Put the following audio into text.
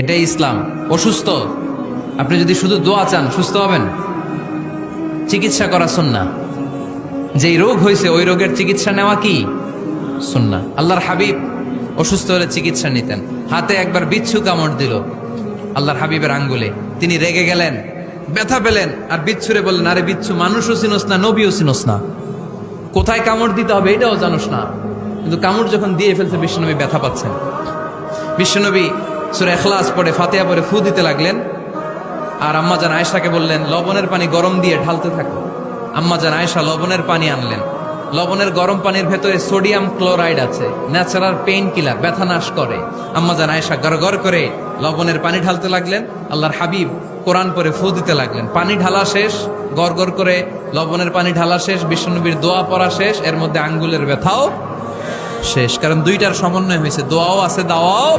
এটাই ইসলাম। অসুস্থ, আপনি যদি শুধু দোয়া চান সুস্থ হবেন? চিকিৎসা করা সুন্নাহ। যেই রোগ হয়েছে ওই রোগের চিকিৎসা নেওয়া কি সুন্নাহ। আল্লাহর হাবিব অসুস্থ হলে চিকিৎসা নিতেন। হাতে একবার বিচ্ছু কামড় দিল আল্লাহর হাবিবের আঙ্গুলে, তিনি রেগে গেলেন, ব্যথা পেলেন, আর বিচ্ছুরে বললেন, আরে বিচ্ছু, মানুষও চিনোস না, নবীও চিনোস না, কোথায় কামড় দিতে হবে এটাও জানোস না। কিন্তু কামড় যখন দিয়ে ফেলছে বিশ্বনবী ব্যথা পাচ্ছেন। বিশ্বনবী সূরা ইখলাস পড়ে ফাতিহা পড়ে ফু দিতে লাগলেন, আর আম্মাজান আয়েশাকে বললেন লবণের পানি গরম দিয়ে ঢালতে থাকো। আম্মাজান আয়েশা লবণের পানি আনলেন। লবণের গরম পানির ভেতরে সোডিয়াম ক্লোরাইড আছে, ন্যাচারাল পেইন কিলার, ব্যথা নাশ করে। আম্মাজান আয়েশা গড়গড় করে লবণের পানি ঢালতে লাগলেন, আল্লাহর হাবিব কোরআন পরে ফু দিতে লাগলেন। পানি ঢালা শেষ, গড়গড় করে লবণের পানি ঢালা শেষ, বিশ্বনবীর দোয়া পড়া শেষ, এর মধ্যে আঙ্গুলের ব্যথাও শেষ। কারণ দুইটার সমন্বয় হয়েছে, দোয়াও আছে, দাওয়াও